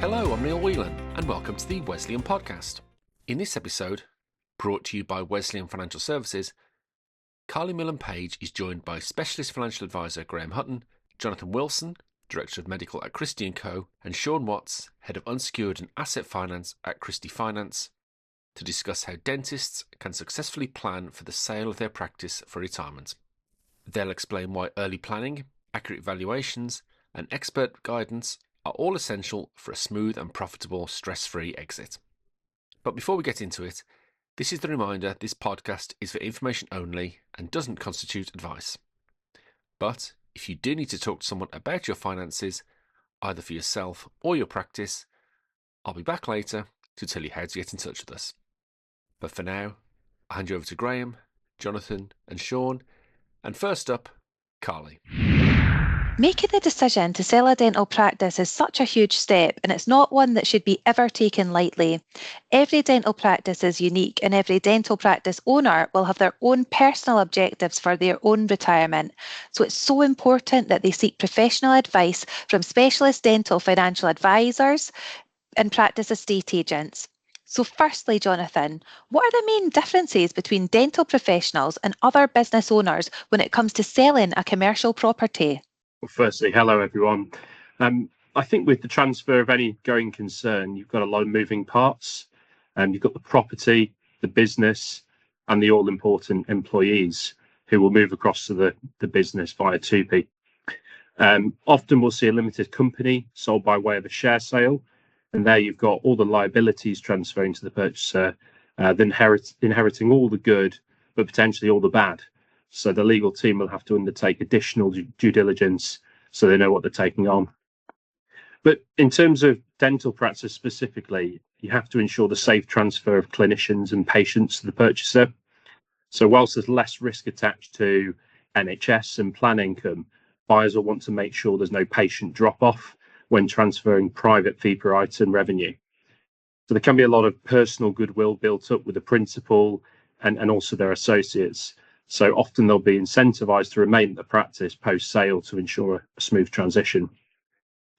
Hello, I'm Neil Whelan, and welcome to the Wesleyan Podcast. In this episode, brought to you by Wesleyan Financial Services, Millan Page is joined by Specialist Financial Advisor Graham Hutton, Jonathan Wilson, Director of Medical at Christie & Co, and Shaun, Head of Unsecured and Asset Finance at Christie Finance, to discuss how dentists can successfully plan for the sale of their practice for retirement. They'll explain why early planning, accurate valuations, and expert guidance are all essential for a smooth and profitable stress-free exit. But before we get into it, this is the reminder this podcast is for information only and doesn't constitute advice. But if you do need to talk to someone about your finances, either for yourself or your practice, I'll be back later to tell you how to get in touch with us. But for now, I'll hand you over to Graham, Jonathan and Shaun. And first up, Carly. Making the decision to sell a dental practice is such a huge step, and it's not one that should be ever taken lightly. Every dental practice is unique, and every dental practice owner will have their own personal objectives for their own retirement. So it's so important that they seek professional advice from specialist dental financial advisors and practice estate agents. So firstly, Jonathan, what are the main differences between dental professionals and other business owners when it comes to selling a commercial property? Well, firstly, hello everyone. I think with the transfer of any going concern, you've got a lot of moving parts. You've got the property, the business, and the all-important employees who will move across to the business via 2P. Often we'll see a limited company sold by way of a share sale, and there you've got all the liabilities transferring to the purchaser, inheriting all the good, but potentially all the bad. So the legal team will have to undertake additional due diligence so they know what they're taking on. But in terms of dental practice specifically, you have to ensure the safe transfer of clinicians and patients to the purchaser. So whilst there's less risk attached to NHS and plan income, buyers will want to make sure there's no patient drop-off when transferring private fee per item revenue. So there can be a lot of personal goodwill built up with the principal and also their associates. So often they'll be incentivized to remain at the practice post-sale to ensure a smooth transition.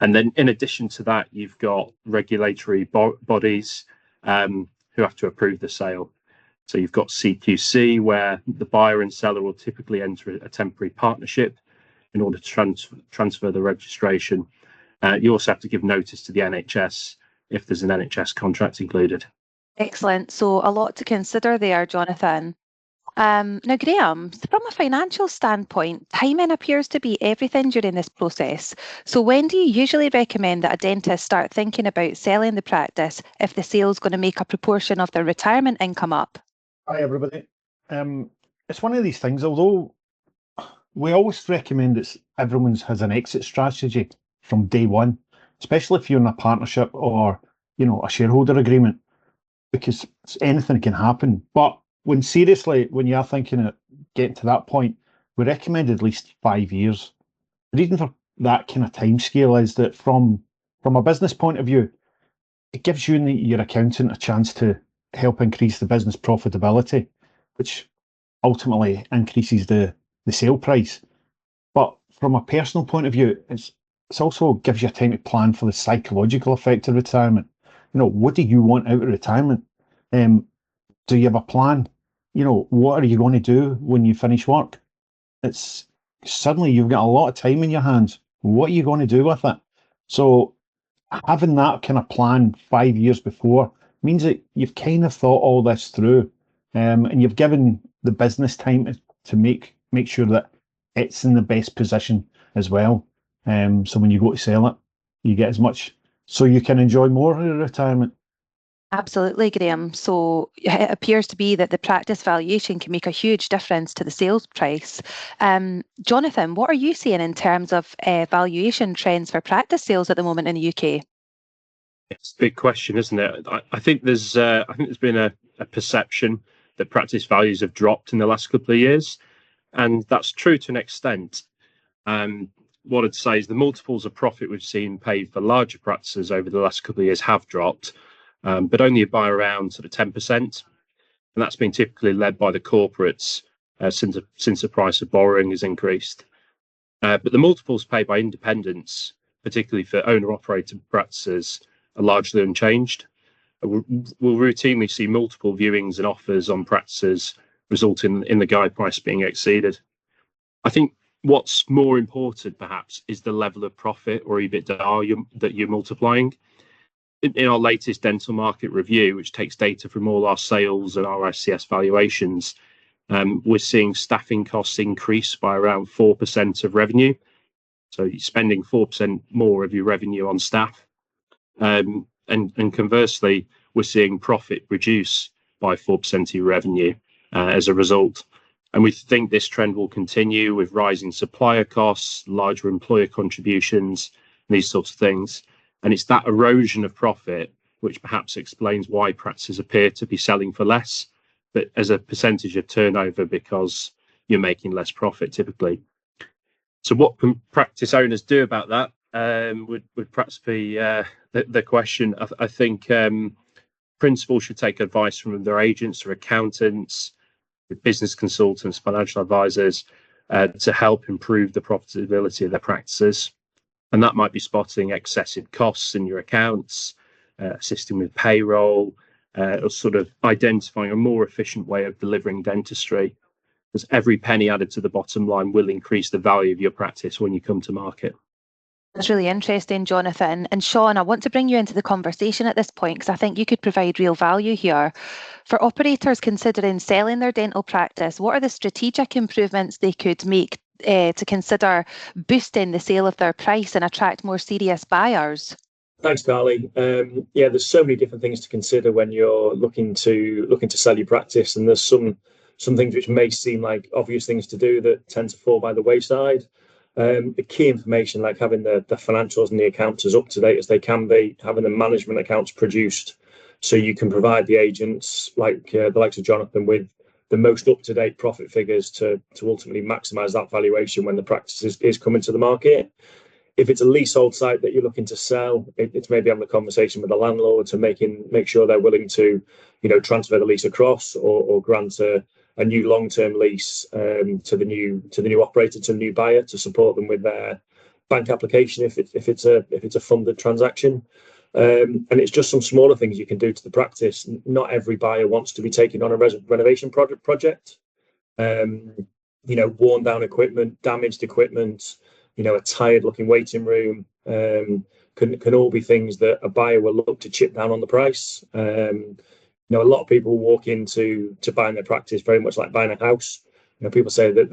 And then in addition to that, you've got regulatory bodies who have to approve the sale. So you've got CQC, where the buyer and seller will typically enter a temporary partnership in order to transfer the registration. You also have to give notice to the NHS if there's an NHS contract included. Excellent. So a lot to consider there, Jonathan. Now, Graham, from a financial standpoint, timing appears to be everything during this process. So when do you usually recommend that a dentist start thinking about selling the practice if the sale is going to make a proportion of their retirement income up? Hi, everybody. It's one of these things, although we always recommend that everyone has an exit strategy from day one, especially if you're in a partnership or, a shareholder agreement, because anything can happen. But when you are thinking of getting to that point, we recommend at least 5 years. The reason for that kind of time scale is that from a business point of view, it gives you and your accountant a chance to help increase the business profitability, which ultimately increases the sale price. But from a personal point of view, it also gives you time to plan for the psychological effect of retirement. What do you want out of retirement? Do you have a plan? What are you going to do when you finish work? It's suddenly you've got a lot of time in your hands. What are you going to do with it? So having that kind of plan 5 years before means that you've kind of thought all this through, and you've given the business time to make sure that it's in the best position as well. So when you go to sell it, you get as much so you can enjoy more of your retirement. Absolutely, Graham. So it appears to be that the practice valuation can make a huge difference to the sales price. Jonathan, what are you seeing in terms of valuation trends for practice sales at the moment in the UK? It's a big question, isn't it? I think there's been a perception that practice values have dropped in the last couple of years, and that's true to an extent. What I'd say is the multiples of profit we've seen paid for larger practices over the last couple of years have dropped. But only by around sort of 10%. And that's been typically led by the corporates since the price of borrowing has increased. But the multiples paid by independents, particularly for owner-operated practices, are largely unchanged. We'll routinely see multiple viewings and offers on practices, resulting in the guide price being exceeded. I think what's more important, perhaps, is the level of profit or EBITDA that you're multiplying. In our latest dental market review, which takes data from all our sales and our ICS valuations, we're seeing staffing costs increase by around 4% of revenue. So you're spending 4% more of your revenue on staff. And conversely, we're seeing profit reduce by 4% of your revenue as a result. And we think this trend will continue with rising supplier costs, larger employer contributions, these sorts of things. And it's that erosion of profit which perhaps explains why practices appear to be selling for less, but as a percentage of turnover because you're making less profit typically. So what can practice owners do about that would perhaps be the question. I think principals should take advice from their agents or accountants, business consultants, financial advisors to help improve the profitability of their practices. And that might be spotting excessive costs in your accounts, assisting with payroll, or sort of identifying a more efficient way of delivering dentistry, because every penny added to the bottom line will increase the value of your practice when you come to market. That's really interesting, Jonathan. And Shaun, I want to bring you into the conversation at this point because I think you could provide real value here. For operators considering selling their dental practice, what are the strategic improvements they could make to consider boosting the sale of their price and attract more serious buyers? Thanks, Carly. Yeah, there's so many different things to consider when you're looking to sell your practice, and there's some things which may seem like obvious things to do that tend to fall by the wayside. The key information, like having the financials and the accounts as up to date as they can be, having the management accounts produced, so you can provide the agents like the likes of Jonathan with the most up-to-date profit figures to ultimately maximise that valuation when the practice is coming to the market. If it's a leasehold site that you're looking to sell, it's maybe having a conversation with the landlord to make sure they're willing to, transfer the lease across or grant a new long-term lease to the new operator, to the new buyer, to support them with their bank application if it's a funded transaction. And it's just some smaller things you can do to the practice. Not every buyer wants to be taking on a renovation project. Worn down equipment, damaged equipment, a tired looking waiting room, can all be things that a buyer will look to chip down on the price. A lot of people walk into buying their practice very much like buying a house. People say that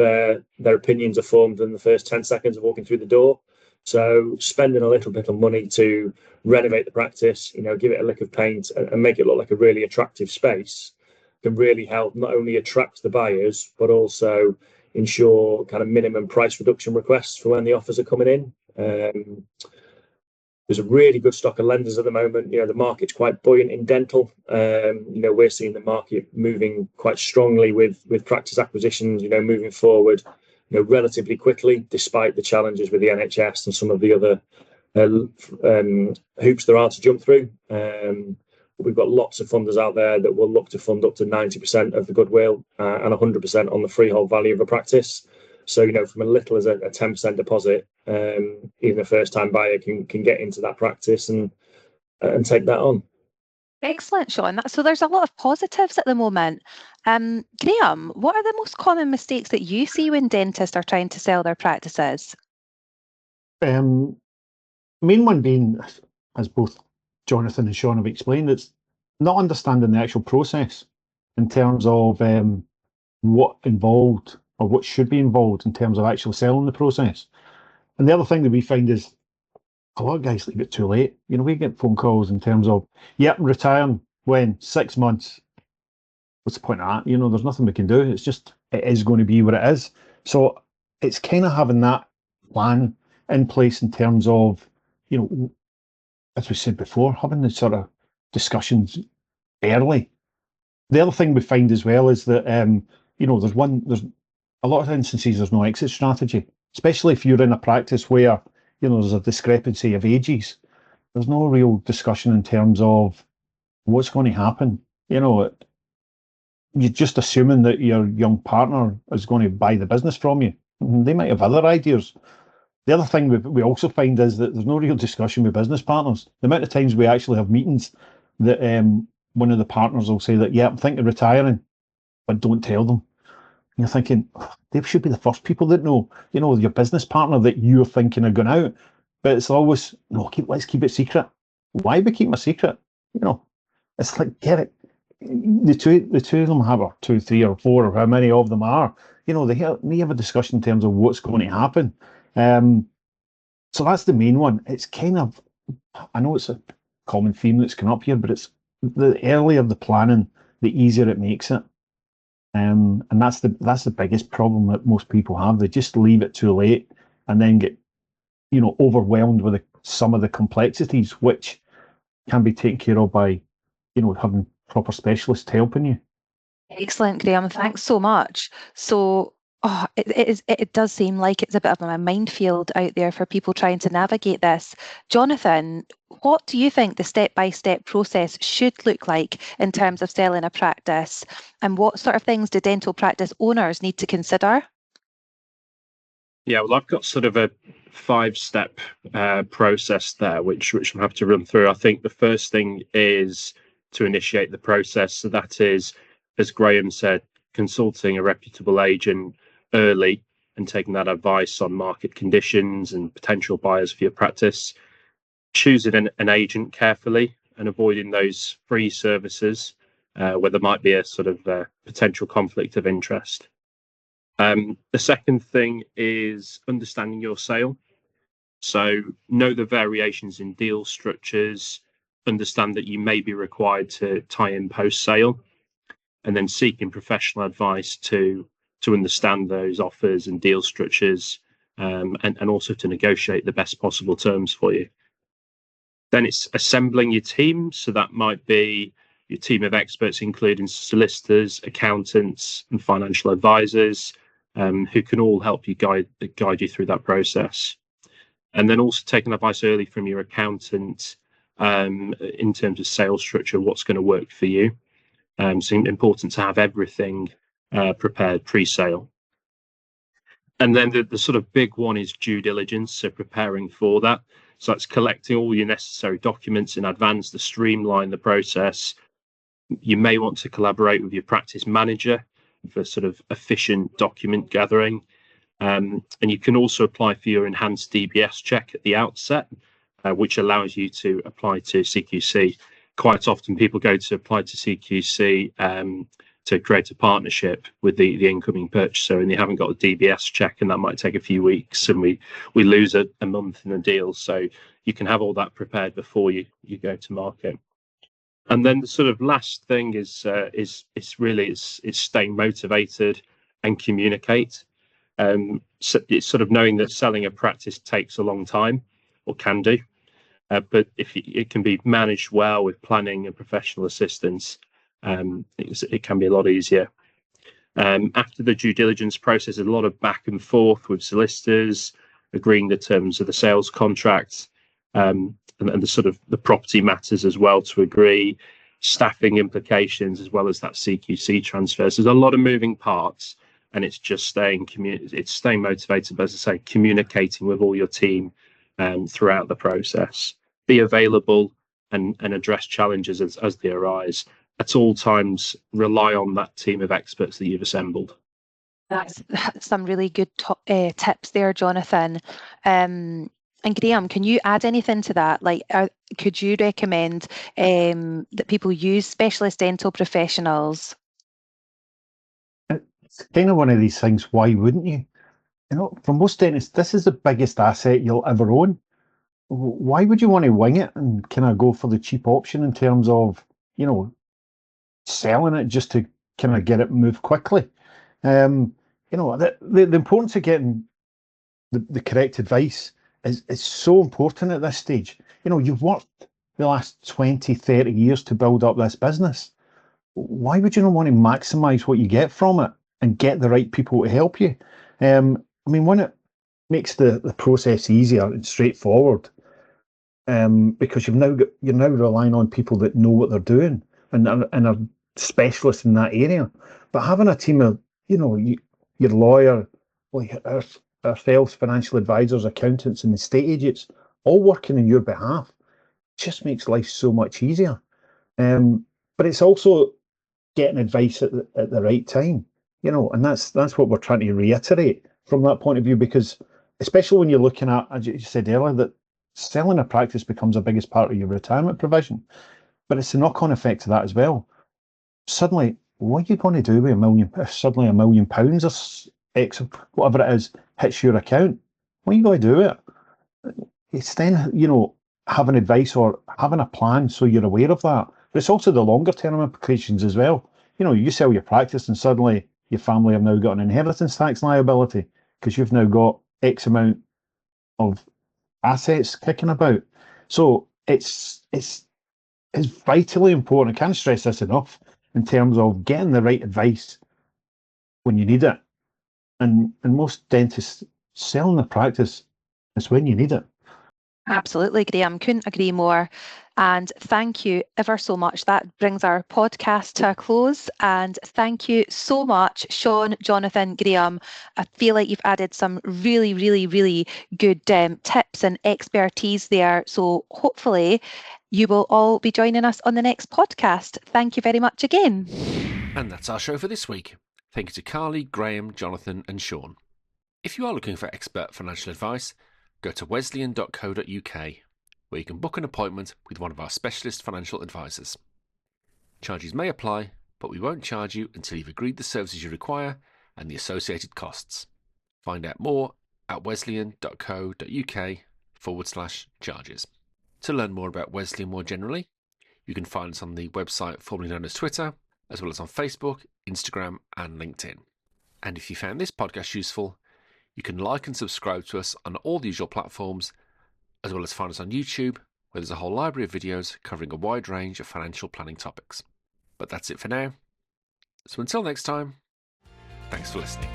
their opinions are formed in the first 10 seconds of walking through the door. So spending a little bit of money to renovate the practice, give it a lick of paint and make it look like a really attractive space can really help not only attract the buyers, but also ensure kind of minimum price reduction requests for when the offers are coming in. There's a really good stock of lenders at the moment. The market's quite buoyant in dental. We're seeing the market moving quite strongly with practice acquisitions, moving forward, relatively quickly, despite the challenges with the NHS and some of the other hoops there are to jump through. We've got lots of funders out there that will look to fund up to 90% of the goodwill and 100% on the freehold value of a practice. So, from as little as a 10% deposit, even a first-time buyer can get into that practice and take that on. Excellent, Shaun. So there's a lot of positives at the moment. Graham, what are the most common mistakes that you see when dentists are trying to sell their practices? Main one being, as both Jonathan and Shaun have explained, it's not understanding the actual process in terms of what involved or what should be involved in terms of actually selling the process. And the other thing that we find is a lot of guys leave it too late. We get phone calls in terms of, retiring when 6 months. What's the point of that? There's nothing we can do. It's just, it is going to be what it is. So it's kind of having that plan in place in terms of, as we said before, having the sort of discussions early. The other thing we find as well is that, there's a lot of instances there's no exit strategy, especially if you're in a practice where, there's a discrepancy of ages. There's no real discussion in terms of what's going to happen. You're just assuming that your young partner is going to buy the business from you. They might have other ideas. The other thing we also find is that there's no real discussion with business partners. The amount of times we actually have meetings that one of the partners will say that, yeah, I'm thinking of retiring, but don't tell them. And you're thinking, oh, they should be the first people that know, your business partner that you're thinking of going out. But it's always, no, let's keep it secret. Why we keep a secret? It's like, get it. The two of them have, or 2, 3, or 4, or how many of them are, they have a discussion in terms of what's going to happen. So that's the main one. It's kind of, I know it's a common theme that's come up here, but it's the earlier the planning, the easier it makes it. And that's the biggest problem that most people have. They just leave it too late and then get, overwhelmed with some of the complexities, which can be taken care of by, having proper specialists helping you. Excellent, Graham. Thanks so much. So, it does seem like it's a bit of a minefield out there for people trying to navigate this. Jonathan, what do you think the step-by-step process should look like in terms of selling a practice, and what sort of things do dental practice owners need to consider? Yeah, well, I've got sort of a 5-step process there, which I'm happy to run through. I think the first thing is to initiate the process. So that is, as Graham said, consulting a reputable agent early and taking that advice on market conditions and potential buyers for your practice. Choosing an agent carefully and avoiding those free services where there might be a sort of potential conflict of interest. The second thing is understanding your sale. So know the variations in deal structures, understand that you may be required to tie in post-sale, and then seeking professional advice to understand those offers and deal structures, and also to negotiate the best possible terms for you. Then it's assembling your team. So that might be your team of experts, including solicitors, accountants, and financial advisors, who can all help you guide you through that process. And then also taking advice early from your accountant in terms of sales structure, what's going to work for you. So important to have everything prepared pre-sale. And then the sort of big one is due diligence, so preparing for that. So that's collecting all your necessary documents in advance to streamline the process. You may want to collaborate with your practice manager for sort of efficient document gathering. And you can also apply for your enhanced DBS check at the outset, which allows you to apply to CQC. Quite often people go to apply to CQC to create a partnership with the incoming purchaser, and they haven't got a DBS check, and that might take a few weeks, and we lose a month in the deal. So you can have all that prepared before you go to market. And then the sort of last thing is staying motivated and communicate. So it's sort of knowing that selling a practice takes a long time, or can do, but if it can be managed well with planning and professional assistance, it can be a lot easier. After the due diligence process, there's a lot of back and forth with solicitors, agreeing the terms of the sales contract, and the sort of the property matters as well to agree, staffing implications, as well as that CQC transfer. So there's a lot of moving parts, and it's just staying motivated, but as I say, communicating with all your team throughout the process. Be available and address challenges as they arise. At all times, rely on that team of experts that you've assembled. That's some really good tips there, Jonathan. And Graham, can you add anything to that? Like, could you recommend that people use specialist dental professionals? It's kind of one of these things. Why wouldn't you? For most dentists, this is the biggest asset you'll ever own. Why would you want to wing it and kind of go for the cheap option in terms of, selling it just to kind of get it moved quickly? The importance of getting the correct advice is so important at this stage. You've worked the last 20, 30 years to build up this business. Why would you not want to maximize what you get from it and get the right people to help you? When it makes the process easier and straightforward, because you're now relying on people that know what they're doing and are specialists in that area. But having a team of, your lawyer, ourselves, financial advisors, accountants, and estate agents, all working on your behalf, just makes life so much easier. But it's also getting advice at the right time, and that's what we're trying to reiterate from that point of view, because especially when you're looking at, as you said earlier, that selling a practice becomes the biggest part of your retirement provision, but it's the knock-on effect of that as well. Suddenly, what are you going to do with suddenly £1 million or X, whatever it is, hits your account? What are you going to do with it? It's then, having advice or having a plan so you're aware of that. But it's also the longer term implications as well. You sell your practice and suddenly your family have now got an inheritance tax liability because you've now got X amount of assets kicking about. So it's vitally important. I can't stress this enough in terms of getting the right advice when you need it. And most dentists selling the practice is when you need it. Absolutely, Graham. Couldn't agree more. And thank you ever so much. That brings our podcast to a close. And thank you so much, Shaun, Jonathan, Graham. I feel like you've added some really, really, really good tips and expertise there. So hopefully you will all be joining us on the next podcast. Thank you very much again. And that's our show for this week. Thank you to Carly, Graham, Jonathan and Shaun. If you are looking for expert financial advice, go to wesleyan.co.uk, where you can book an appointment with one of our specialist financial advisors. Charges may apply, but we won't charge you until you've agreed the services you require and the associated costs. Find out more at wesleyan.co.uk/charges. To learn more about Wesleyan more generally, you can find us on the website formerly known as Twitter, as well as on Facebook, Instagram and LinkedIn. And if you found this podcast useful, you can like and subscribe to us on all the usual platforms, as well as find us on YouTube, where there's a whole library of videos covering a wide range of financial planning topics. But that's it for now. So until next time, thanks for listening.